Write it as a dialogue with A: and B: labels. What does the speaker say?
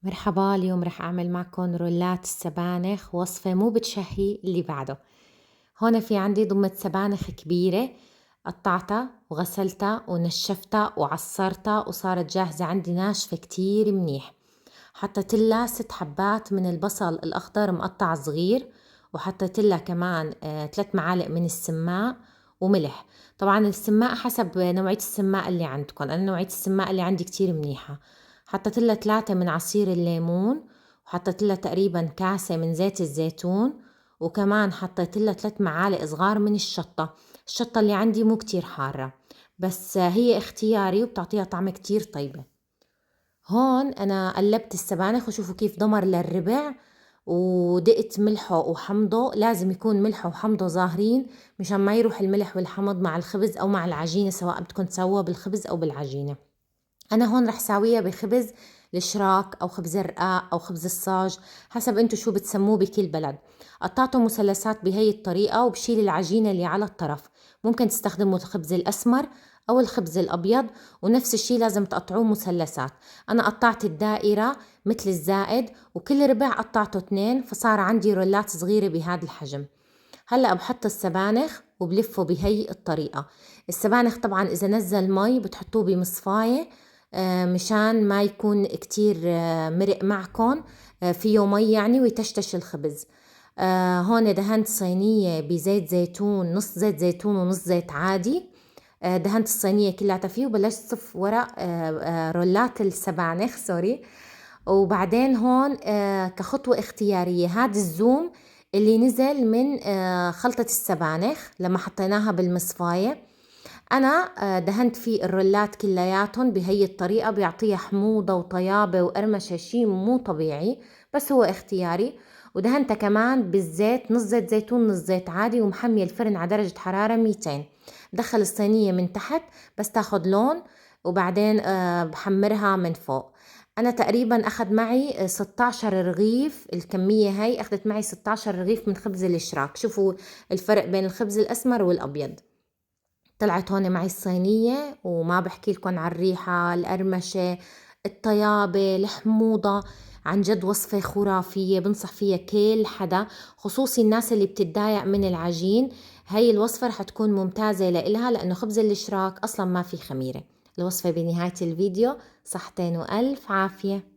A: مرحبا، اليوم رح أعمل معكم رولات السبانخ، وصفة مو بتشهي اللي بعده. هون في عندي ضمة سبانخ كبيرة، قطعتها وغسلتها ونشفتها وعصرتها وصارت جاهزة عندي ناشفة كتير منيح. حطيت لها 6 حبات من البصل الأخضر مقطع صغير، وحطيت لها كمان 3 معالق من السماق وملح. طبعا السماق حسب نوعية السماق اللي عندكم، أنا نوعية السماق اللي عندي كتير منيحة. حطيت لها 3 من عصير الليمون، وحطيت لها تقريبا كاسة من زيت الزيتون، وكمان حطيت لها 3 معالق صغار من الشطة اللي عندي مو كتير حارة، بس هي اختياري وبتعطيها طعم كتير طيبة. هون أنا قلبت السبانخ وشوفوا كيف ضمر للربع، ودقت ملحه وحمضه، لازم يكون ملحه وحمضه ظاهرين مشان ما يروح الملح والحمض مع الخبز أو مع العجينة، سواء بدكم تسووها بالخبز أو بالعجينة. أنا هون رح ساويها بخبز الشراك أو خبز الرقاق أو خبز الصاج، حسب انتو شو بتسموه بكل بلد. قطعته مثلثات بهي الطريقة وبشيل العجينة اللي على الطرف. ممكن تستخدموا الخبز الأسمر أو الخبز الأبيض، ونفس الشي لازم تقطعوه مثلثات. أنا قطعت الدائرة مثل الزائد، وكل ربع قطعته 2، فصار عندي رولات صغيرة بهذا الحجم. هلأ بحط السبانخ وبلفه بهي الطريقة. السبانخ طبعا إذا نزل مي بتحطوه بمصفاية، مشان ما يكون كتير مرق معكم، فيه مي يعني ويتشتش الخبز. هون دهنت صينية بزيت زيتون، نص زيت زيتون ونص زيت عادي. دهنت الصينية كلها فيه وبلشت صف ورق رولات السبانخ، سوري. وبعدين هون كخطوة اختيارية، هاد الزوم اللي نزل من خلطة السبانخ لما حطيناها بالمصفاية، أنا دهنت فيه الرولات كلياتهم بهي الطريقة، بيعطيها حموضة وطيابة وقرمشة شي مو طبيعي، بس هو اختياري. ودهنتها كمان بالزيت، نص زيت زيتون نص زيت عادي، ومحمية الفرن على درجة حرارة 200. بدخل الصينية من تحت بس تاخد لون، وبعدين بحمرها من فوق. أنا تقريبا أخذ معي 16 رغيف، الكمية هاي أخذت معي 16 رغيف من خبز الشراك. شوفوا الفرق بين الخبز الأسمر والأبيض. طلعت هون معي الصينية، وما بحكي لكم عن الريحة، القرمشة، الطيابة، الحموضة. عن جد وصفة خرافية، بنصح فيها كل حدا، خصوصي الناس اللي بتتضايق من العجين. هاي الوصفة رح تكون ممتازة لإلها، لأنه خبز الشراك أصلا ما في خميرة. الوصفة بنهاية الفيديو. صحتين وألف عافية.